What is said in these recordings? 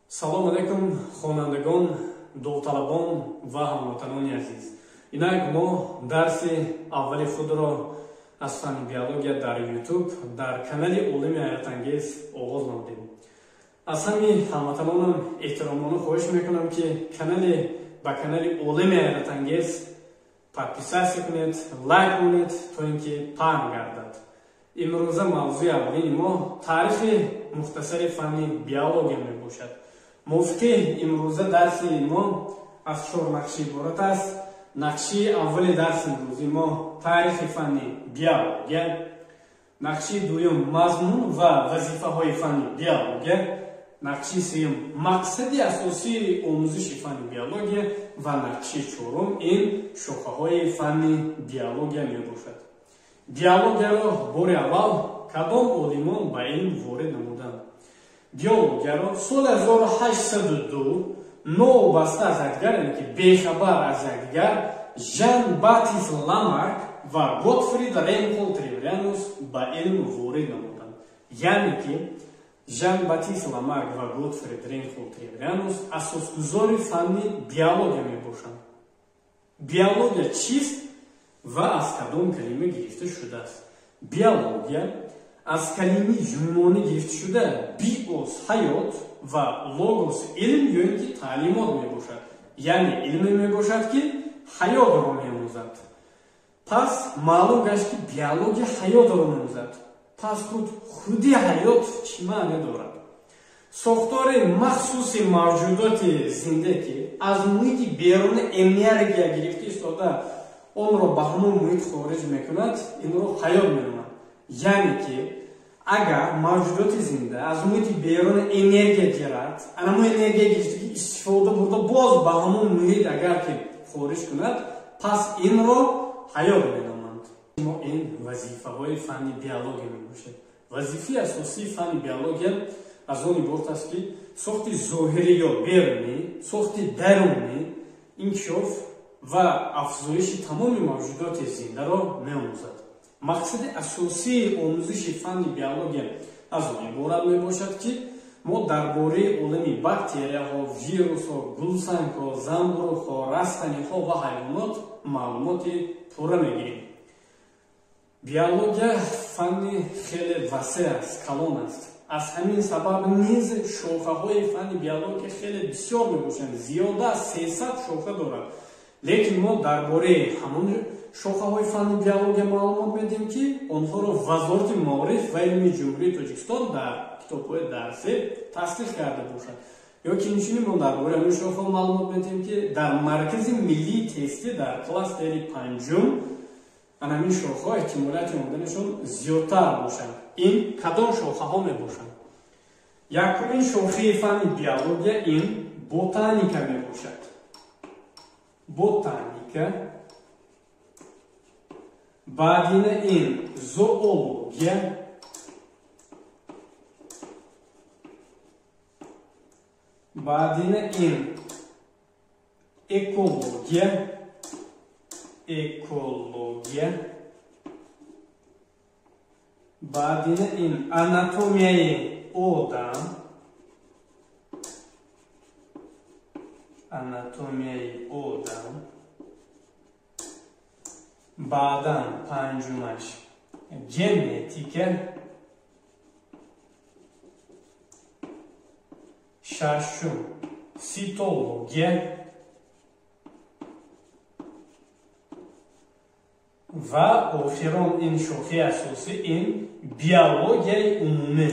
Салом алейкум хонандагон, довталабон ва ҳамватанони азиз. Инак мо дарси аввали худро аз фанни биология дар YouTube дар канали Олими ҳаётангез оғоз намудем. Аз ҳами ҳамватанонам эҳтиромона хоҳиш мекунам ки ба канали Олими ҳаётангез подписация кунед, лайк кунед, то ин ки паҳн гардад. имрӯза мавзӯи аввалини мо таърихи мухтасари фанни биология мебошад. мувқеъ имрӯза дарси мо аз 4 нақши иборат аст. нақши аввали дарси имрӯзи мо таърихи фанни биология, нақши дуюм мазмун ва вазифаҳои фанни биология, нақши сеюм мақсади асосии омӯзиши фанни биология ва нақши чорум ин шохаҳои фанни биология мебошад. биологияро бори аввал кадом олимон ба илм ворид намуданд? биологияро соли 1802 новобаста аз якдигар, яъне ки бехабар аз якдигар, Жан Батист Ламарк ва Готфрид Рейнхолд Ривлянус ба илм ворид намуданд. яъне ки Жан Батист Ламарк ва Готфрид Рейнхолд Ривлянус асосгузори фанни биология мебошанд. биология чист ва аз кадом калима гирифта шудааст? биология аз калимаи юнонӣ гирифта шуда биос ҳаёт ва логос илм ё ин ки таълимот мебошад. яъне илме мебошад ки ҳаётро меомӯзад. пас маълум гашт ки биология ҳаётро меомӯзад. пас худи ҳаёт чӣ маъне дорад? сохтори махсуси мавҷудоти зинда ки аз муҳити беруни энергия гирифта истода онро ба ҳамон муҳит хориҷ мекунад, инро ҳаёт меноманд. яъне ки агар мавҷудоти зинда аз муҳити беруни энергия гирад, анамон энергия гирифта ки истифода бурда боз ба ҳамон муҳит агар ки хориҷ кунад, пас инро ҳаёт меноманд. ин вазифаҳои фанни биология мебошад. вазифаи асосии фанни биология аз он иборат аст ки сохти зоҳирӣ ё берунӣ, сохти дарунӣ, инкишоф ва афзоиши тамоми мавҷудоти зиндаро меомӯзад. мақсади асосии омӯзиши фанни биология аз он иборат мебошад ки мо дар бораи олами бактерияҳо, вирусҳо, гулсангҳо, занбӯруғҳо, растаниҳо ва ҳайвонот маълумоти пурра мегирем. биология фанни хеле васеъ аст, калон аст. аз ҳамин сабаб низ шохаҳои фанни биология хеле бисёр мебошанд. зиёда аз 300 шоха дорад. лекин мо дар бораи ҳамон шохаҳои фанни биология маълумот медиҳем ки онҳоро вазорати маориф ва илми ҷумҳурии Тоҷикистон дар китобҳои дарсӣ тасдиқ карда бошад. ё ки инчунин мо дар бораи ҳамин шохаҳо маълумот медиҳем ки дар маркази миллии тестӣ дар кластери панҷум ҳамин шохаҳо эҳтимолияти омаданашон зиёдтар бошанд. ин кадом шохаҳо мебошанд? якумин шохаи фанни биология ин ботаника мебошад. ботаника. баъдина ин зоология. баъдина ин экология. экология. баъдина ин анатомияи одам. анатомияи одам. баъдан панҷумаш генетика. шашум ситология. ва охирон ин шохаи асосӣ ин биологияи умумӣ.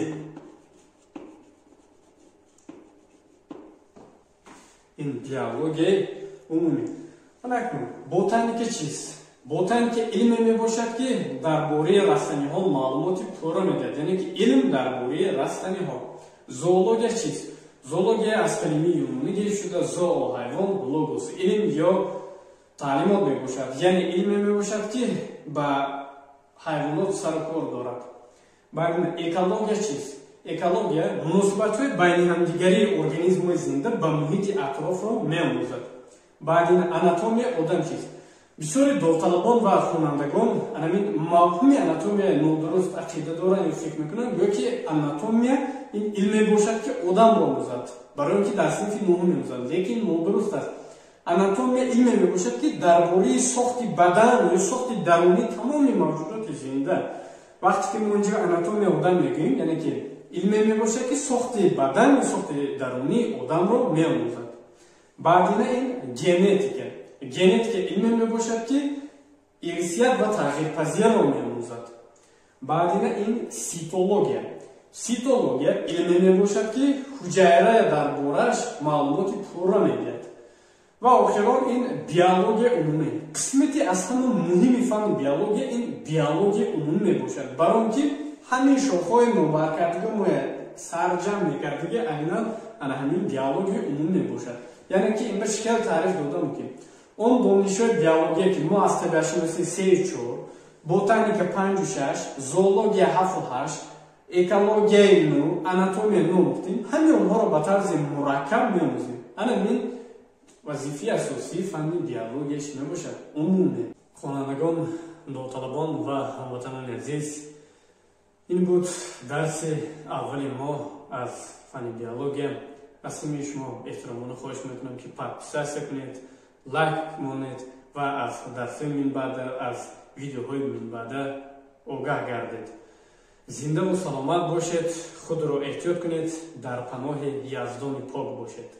ин биологияи умумӣ. ботаника чист? ботаника илме мебошад ки дар бораи растаниҳо маълумоти пурра медиҳад, яъне ки илм дар бораи растаниҳо. зоология чист? зоология аз калимаи юнонӣ гирифта шуда зоо ҳайвон, логос илм ё таълимот мебошад, яъне илме мебошад ки ба ҳайвонот сару кор дорад. баъдин экология чист? экология муносибатҳои байни ҳамдигарии организмҳои зинда ба муҳити атрофро меомӯзад. баъдин анатомия одам чист? бисёри довталабон ва хонандагон анамин мавҳуми анатомияи нодуруст ақида доранд ё фикр мекунанд гӯё ки анатомия ин илме бошад ки одамро омӯзад, барои он ки дар синфи нуҳум меомӯзад, лекин нодуруст аст. Анатомия илме мебошад ки дар бораи сохти бадан ё сохти дарунии тамоми мавҷудоти зинда. вақте ки мо инҷо анатомия одам мегӯем, яъне ки илме мебошад ки сохти бадан ё сохти дарунии одамро меомӯзад. баъдина ин генетика. генетика илме мебошад ки ирсият ва тағйирпазирро меомӯзад. баъдина ин ситология. ситология илме мебошад ки ҳуҷайра дар бораш маълумоти пурра медиҳад. ва охирон ин биология умумӣ. қисмати аз ҳама муҳими фанни биология ин биология умумӣ мебошад, барои он ки ҳамин шохҳои нобаркардагӣ мо сарҷам мекардагӣ айнан ана ҳамин биология умумӣ мебошад. яъне ки ин ба шикал таъриф додам ки он донишҳои биология ки мо аз табиатшиносӣ 3-4, ботаника 5-6, зоология 7-8, экологияи 9, анатомия 9 гуфтем, ҳамин онҳоро ба тарзи мураккаб меомӯзем. ана мин вазифаи асосии фанни биологияш мебошад. умуме хонандагон, довталабон ва ҳамватанони азиз, ин буд дарси аввали мо аз фанни биология. аз ҳамаи шумо эҳтиромона хоҳиш мекунам ки подписатсия кунед, лайк монед ва аз дарсҳои минбаъда, аз видеоҳои минбаъда огаҳ гардед. зиндаву саломат бошед, худро эҳтиёт кунед, дар паноҳи Яздони пок бошед.